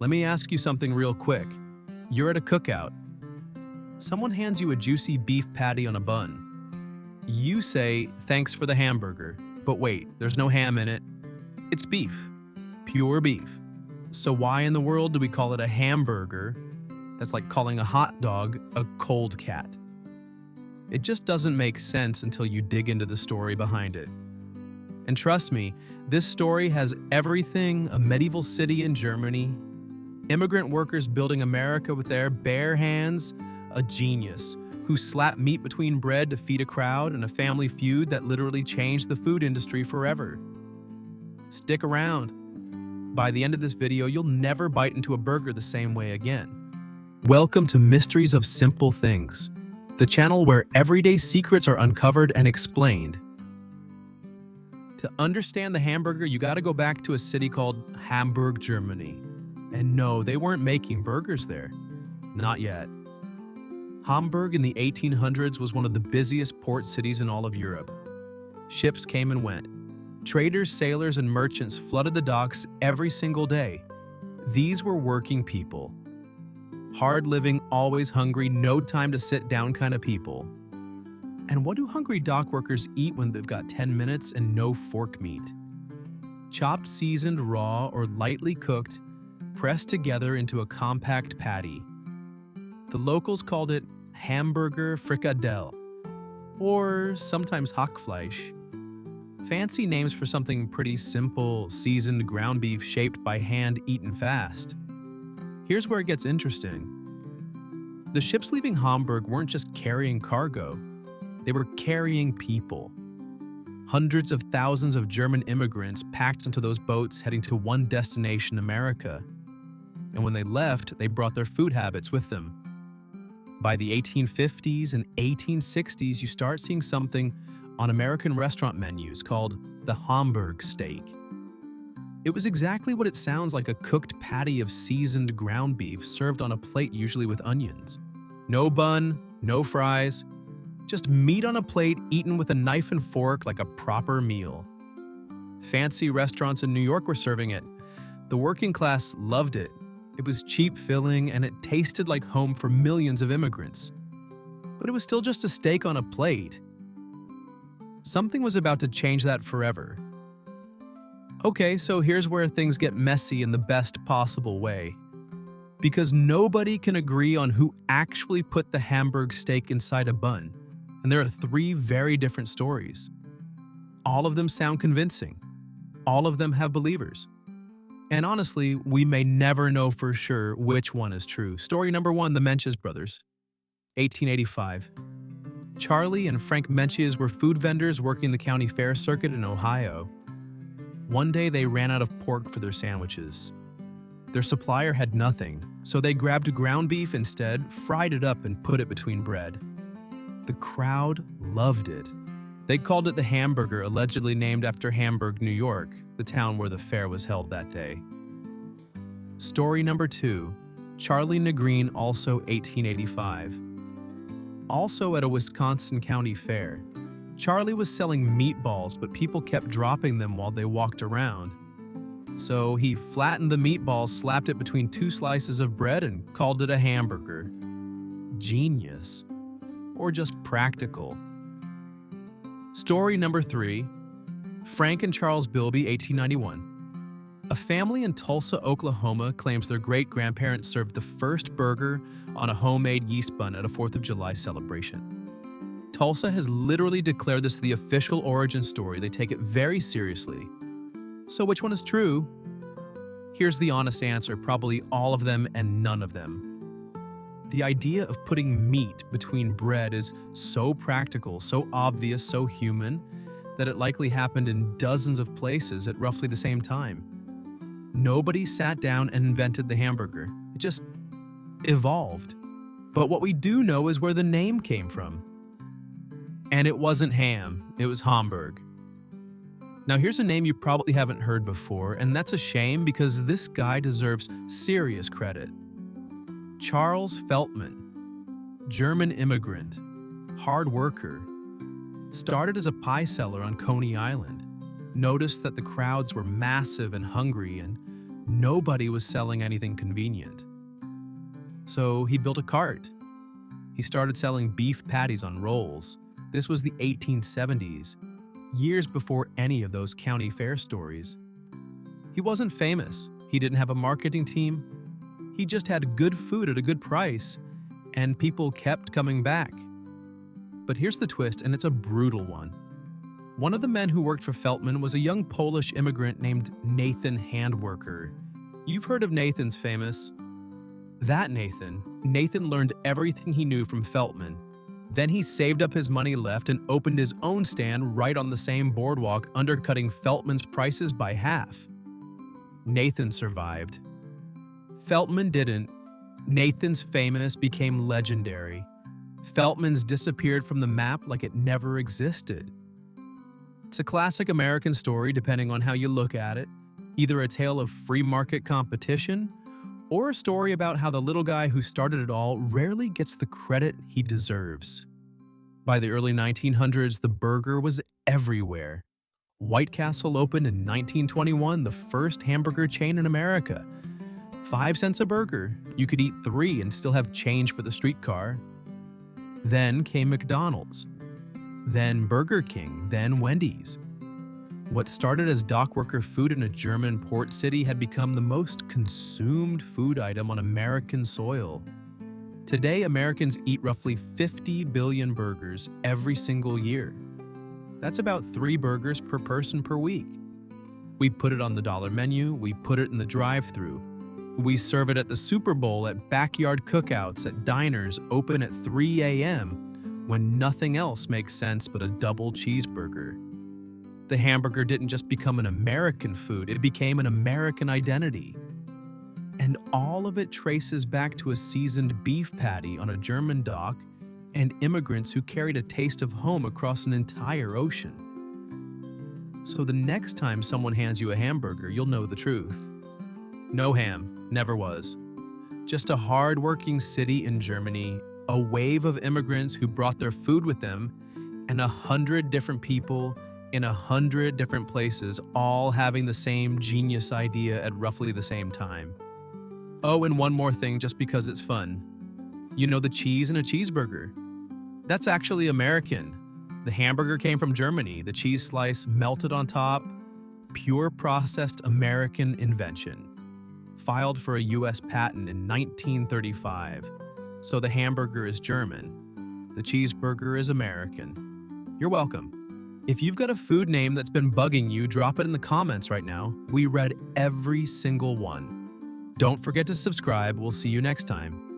Let me ask you something real quick. You're at a cookout. Someone hands you a juicy beef patty on a bun. You say, "Thanks for the hamburger." But wait, there's no ham in it. It's beef. Pure beef. So why in the world do we call it a hamburger? That's like calling a hot dog a cold cat. It just doesn't make sense until you dig into the story behind it. And trust me, this story has everything: a medieval city in Germany, immigrant workers building America with their bare hands, a genius who slapped meat between bread to feed a crowd, and a family feud that literally changed the food industry forever. Stick around. By the end of this video, you'll never bite into a burger the same way again. Welcome to Mysteries of Simple Things, the channel where everyday secrets are uncovered and explained. To understand the hamburger, you gotta go back to a city called Hamburg, Germany. And no, they weren't making burgers there. Not yet. Hamburg in the 1800s was one of the busiest port cities in all of Europe. Ships came and went. Traders, sailors, and merchants flooded the docks every single day. These were working people. Hard-living, always hungry, no time to sit down kind of people. And what do hungry dock workers eat when they've got 10 minutes and no fork meat? Chopped, seasoned, raw, or lightly cooked, pressed together into a compact patty. The locals called it Hamburger frikadelle, or sometimes Hackfleisch. Fancy names for something pretty simple, seasoned ground beef shaped by hand, eaten fast. Here's where it gets interesting. The ships leaving Hamburg weren't just carrying cargo, they were carrying people. Hundreds of thousands of German immigrants packed into those boats heading to one destination, America. And when they left, they brought their food habits with them. By the 1850s and 1860s, you start seeing something on American restaurant menus called the Hamburg steak. It was exactly what it sounds like: a cooked patty of seasoned ground beef served on a plate, usually with onions. No bun, no fries, just meat on a plate eaten with a knife and fork like a proper meal. Fancy restaurants in New York were serving it. The working class loved it. It was cheap, filling, and it tasted like home for millions of immigrants. But it was still just a steak on a plate. Something was about to change that forever. Okay, so here's where things get messy in the best possible way. Because nobody can agree on who actually put the Hamburg steak inside a bun. And there are three very different stories. All of them sound convincing. All of them have believers. And honestly, we may never know for sure which one is true. Story number one: the Menches brothers. 1885. Charlie and Frank Menches were food vendors working the county fair circuit in Ohio. One day they ran out of pork for their sandwiches. Their supplier had nothing, so they grabbed ground beef instead, fried it up, and put it between bread. The crowd loved it. They called it the Hamburger, allegedly named after Hamburg, New York, the town where the fair was held that day. Story number two: Charlie Negreen, also 1885. Also at a Wisconsin county fair. Charlie was selling meatballs, but people kept dropping them while they walked around. So he flattened the meatballs, slapped it between two slices of bread, and called it a hamburger. Genius. Or just practical. Story number three: Frank and Charles Bilby, 1891. A family in Tulsa, Oklahoma claims their great-grandparents served the first burger on a homemade yeast bun at a 4th of July celebration. Tulsa has literally declared this the official origin story. They take it very seriously. So which one is true? Here's the honest answer: probably all of them and none of them. The idea of putting meat between bread is so practical, so obvious, so human, that it likely happened in dozens of places at roughly the same time. Nobody sat down and invented the hamburger. It just evolved. But what we do know is where the name came from. And it wasn't ham, it was Hamburg. Now here's a name you probably haven't heard before, and that's a shame because this guy deserves serious credit. Charles Feltman, German immigrant, hard worker, started as a pie seller on Coney Island, noticed that the crowds were massive and hungry, and Nobody was selling anything convenient. So he built a cart. He started selling beef patties on rolls. This was the 1870s, years before any of those county fair stories. He wasn't famous. He didn't have a marketing team. He just had good food at a good price, and people kept coming back. But here's the twist, and it's a brutal one. One of the men who worked for Feltman was a young Polish immigrant named Nathan Handwerker. You've heard of Nathan's famous. That Nathan learned everything he knew from Feltman. Then he saved up his money left and opened his own stand right on the same boardwalk, undercutting Feltman's prices by half. Nathan survived. Feltman didn't. Nathan's famous became legendary. Feltman's disappeared from the map like it never existed. It's a classic American story depending on how you look at it, either a tale of free market competition or a story about how the little guy who started it all rarely gets the credit he deserves. By the early 1900s, the burger was everywhere. White Castle opened in 1921, the first hamburger chain in America. 5 cents a burger. You could eat 3 and still have change for the streetcar. Then came McDonald's. Then Burger King, then Wendy's. What started as dockworker food in a German port city had become the most consumed food item on American soil. Today, Americans eat roughly 50 billion burgers every single year. That's about 3 burgers per person per week. We put it on the dollar menu, we put it in the drive-thru. We serve it at the Super Bowl, at backyard cookouts, at diners open at 3 a.m., when nothing else makes sense but a double cheeseburger. The hamburger didn't just become an American food, it became an American identity. And all of it traces back to a seasoned beef patty on a German dock and immigrants who carried a taste of home across an entire ocean. So the next time someone hands you a hamburger, you'll know the truth. No ham, never was. Just a hard-working city in Germany, a wave of immigrants who brought their food with them, and 100 different people in 100 different places, all having the same genius idea at roughly the same time. Oh, and one more thing just because it's fun. You know the cheese in a cheeseburger? That's actually American. The hamburger came from Germany, the cheese slice melted on top. Pure processed American invention. Filed for a US patent in 1935. So the hamburger is German. The cheeseburger is American. You're welcome. If you've got a food name that's been bugging you, drop it in the comments right now. We read every single one. Don't forget to subscribe. We'll see you next time.